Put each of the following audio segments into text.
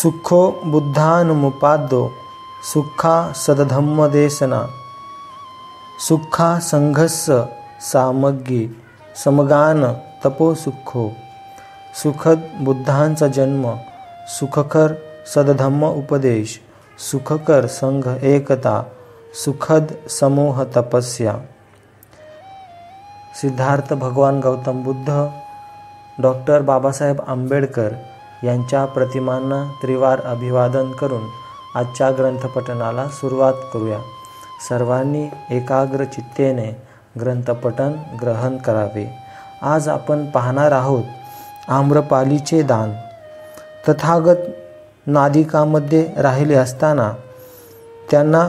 सुखो बुद्धानुमुपादो सुखा सदधम्मदेशना सुखा संघस्य सामग्री समगान तपो सुखो. सुखद बुद्धांचा जन्म, सुखकर सदधम्म उपदेश, सुखकर संघ एकता, सुखद समूह तपस्या. सिद्धार्थ भगवान गौतम बुद्ध, डॉक्टर बाबासाहेब आंबेडकर यांच्या प्रतिमांना त्रिवार अभिवादन करून आजच्या ग्रंथपठणाला सुरुवात करूया. सर्वांनी एकाग्र चित्तेने ग्रंथपठण ग्रहण करावे. आज आपण पाहणार आहोत आम्रपालीचे दान. तथागत नादिकामध्ये राहिले असताना त्यांना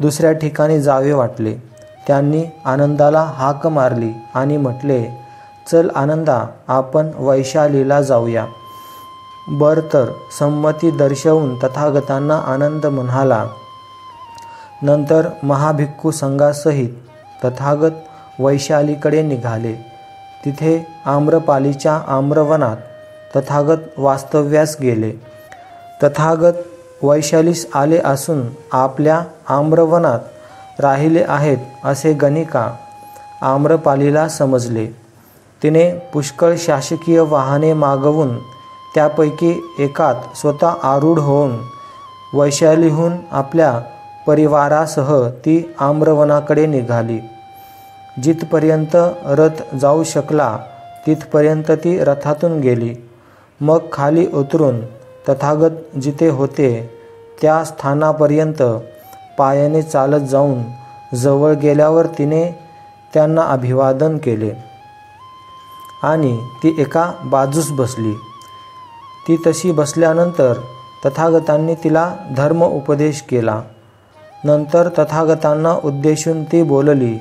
दुसऱ्या ठिकाणी जावे वाटले. त्यांनी आनंदाला हाक मारली आणि म्हटले, चल आनंदा, आपण वैशालीला जाऊया. बर तर, संमती दर्शवून तथागतांना आनंद म्हणाला. नंतर महाभिक्खू संघासहित तथागत वैशालीकडे निघाले. तिथे आम्रपालीच्या आम्रवनात तथागत वास्तव्यास गेले. तथागत वैशालीस आले असून आपल्या आम्रवनात राहिले आहेत असे गणिका आम्रपालीला समजले. तिने पुष्कळ शासकीय वाहने मागवून त्यापैकी एकात स्वतः आरूढ होऊन वैशालीहून आपल्या परिवारासह ती आम्रवनाकडे निघाली. जिथपर्यंत रथ जाऊ शकला तिथपर्यंत ती रथातून गेली. मग खाली उतरून तथागत जिथे होते त्या स्थानापर्यंत पायाने चालत जाऊन जवळ गेल्यावर तिने त्यांना अभिवादन केले आणि ती एका बाजूस बसली. ती तशी बसल्यानंतर तथागतांनी तिला धर्म उपदेश केला. नंतर तथागतांना उद्देशून ती बोलली,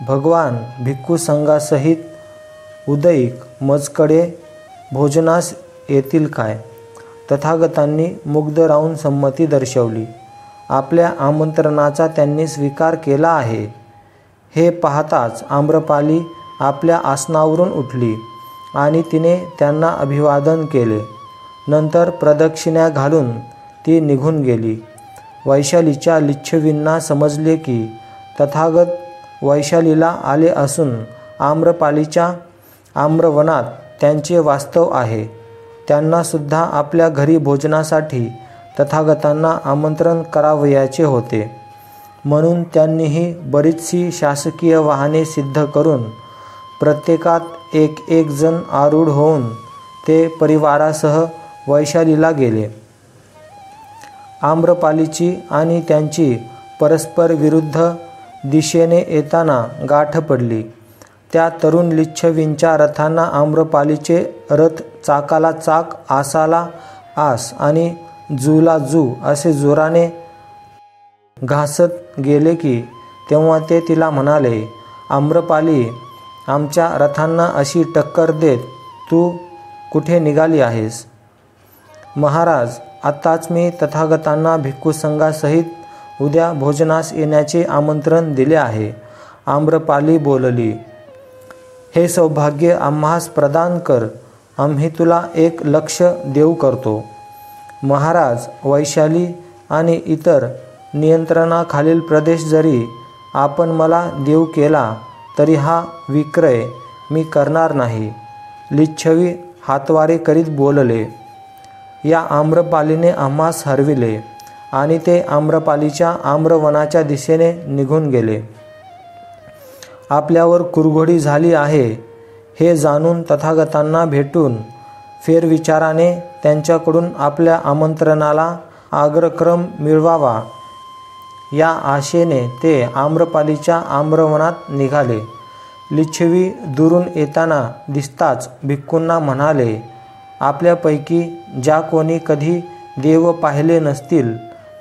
भगवान भिक्खू संघासहित उदयिक मजकडे भोजनास येतील काय? तथागतांनी मुग्ध राहून संमती दर्शवली. आपल्या आमंत्रणाचा त्यांनी स्वीकार केला आहे. हे पाहताच आम्रपाली आपल्या आसनावरून उठली आणि तिने त्यांना अभिवादन केले. नंतर प्रदक्षिण्या घालून ती निघून गेली. वैशालीच्या लिच्छवींना समजले की तथागत वैशालीला आले असून आम्रपालीच्या आम्रवनात त्यांचे वास्तव आहे. त्यांना सुद्धा आपल्या घरी भोजनासाठी तथागतांना आमंत्रण करावयाचे होते. म्हणून त्यांनीही बरीचशी शासकीय वाहने सिद्ध करून प्रत्येकात एक एक जण आरूढ होऊन ते परिवारासह वैशालीला गेले. आम्रपालीची आणि त्यांची परस्पर विरुद्ध दिशेने येताना गाठ पडली. त्या तरुण लिच्छवींच्या रथांना आम्रपालीचे रथ चाकाला चाक, आसाला आस आणि जूला जू असे जोराने घासत गेले की तेव्हा ते तिला म्हणाले, आम्रपाली, आमच्या रथांना अशी टक्कर देत तू कुठे निघाली आहेस? महाराज, आत्ताच मी तथागतांना भिक्खू संघासहित उद्या भोजनास येण्याचे आमंत्रण दिले आहे. आम्रपाली बोलली, हे सौभाग्य आम्हास प्रदान कर. आम्ही तुला एक लक्ष देऊ करतो. महाराज, वैशाली आणि इतर नियंत्रणाखालील प्रदेश जरी आपण मला देऊ केला तरी हा विक्रय मी करणार नाही. लिच्छवी हातवारे करीत बोलले. या आम्रपालीने आम्हास हरविले आणि ते आम्रपालीच्या आम्रवनाच्या दिशेने निघून गेले. आपल्यावर कुरघोडी झाली आहे हे जाणून तथागतांना भेटून फेरविचाराने त्यांच्याकडून आपल्या आमंत्रणाला अग्रक्रम मिळवावा या आशेने ते आम्रपालीच्या आम्रवनात निघाले. लिच्छवी दुरून येताना दिसताच भिक्खूंना म्हणाले, आपल्यापैकी ज्या कोणी कधी देव पाहिले नसतील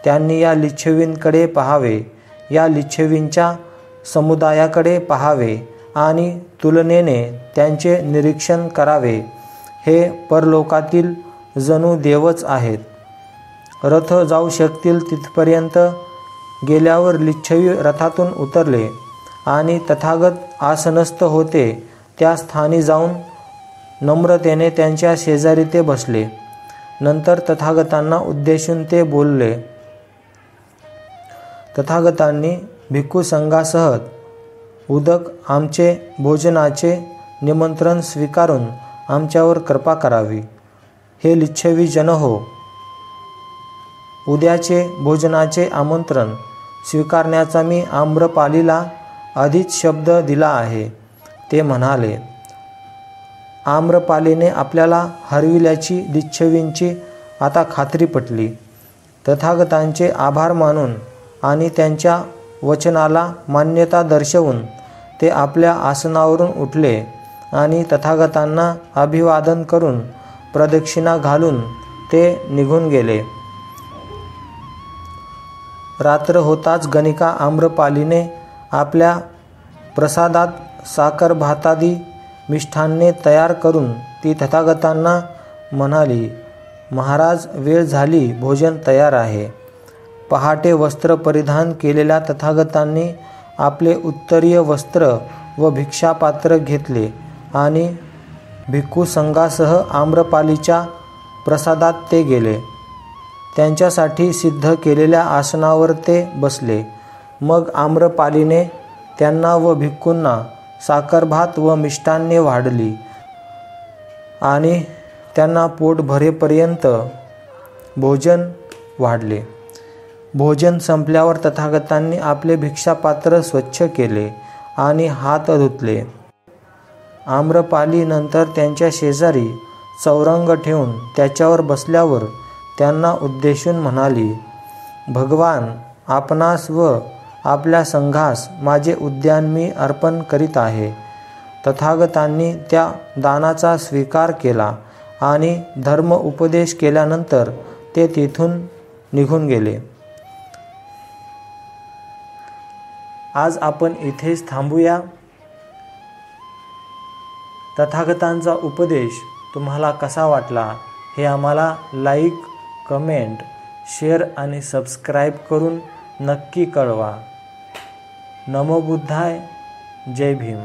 त्यांनी या लिच्छवींकडे पाहावे. या लिच्छवींच्या समुदायाकडे पाहावे आणि तुलनेने त्यांचे निरीक्षण करावे. हे परलोकातील जणू देवच आहेत. रथ जाऊ शकतील तिथपर्यंत गेल्यावर लिच्छवी रथातून उतरले आणि तथागत आसनस्थ होते त्या स्थानी जाऊन नम्रतेने त्यांच्या शेजारी ते बसले. नंतर तथागतांना उद्देशून ते बोलले. तथागतांनी भिक्खू संघासह उदक आमचे भोजनाचे निमंत्रण स्वीकारून आमच्यावर कृपा करावी. हे लिच्छवी जन हो, उद्याचे भोजनाचे आमंत्रण स्वीकारण्याचा मी आम्रपालीला आधीच शब्द दिला आहे. ते म्हणाले. आम्रपालीने आपल्याला हरविल्याची लिच्छवींची आता खात्री पटली. तथागतांचे आभार मानून आणि त्यांच्या वचनाला मान्यता दर्शवून ते आपल्या आसनावरून उठले आणि तथागतांना अभिवादन करून प्रदक्षिणा घालून ते निघून गेले. रात्र होताच गणिका आम्रपालीने आपल्या प्रसादात साखर भातादी मिष्ठान्ने तयार करून ती तथागतांना म्हणाली, महाराज वेळ झाली, भोजन तयार आहे. पहाटे वस्त्र परिधान केलेल्या तथागतांनी आपले उत्तरीय वस्त्र व भिक्षापात्र घेतले आणि भिक्खू संघासह आम्रपालीच्या प्रसादात ते गेले. त्यांच्यासाठी सिद्ध केलेल्या आसनावर ते बसले. मग आम्रपालीने त्यांना व भिक्खूंना साखर भात व मिष्टान्ने वाढली आणि त्यांना पोट भरेपर्यंत भोजन वाढले. भोजन संपल्यावर तथागतांनी आपले भिक्षापात्र स्वच्छ केले आणि हात धुतले. आम्रपाली नंतर त्यांच्या शेजारी चौरंग ठेवून त्याच्यावर बसल्यावर त्यांना उद्देशून म्हणाली, भगवान, आपणास व आपल्या संघास माझे उद्यान मी अर्पण करीत आहे. तथागतांनी त्या दानाचा स्वीकार केला आणि धर्म उपदेश केल्यानंतर ते तेथून निघून गेले. आज आपण इथेच थांबूया. तथागतांचा उपदेश तुम्हाला कसा वाटला हे आम्हाला लाईक, कमेंट, शेअर आणि सबस्क्राईब करून नक्की कळवा. नमो बुद्धाय. जय भीम.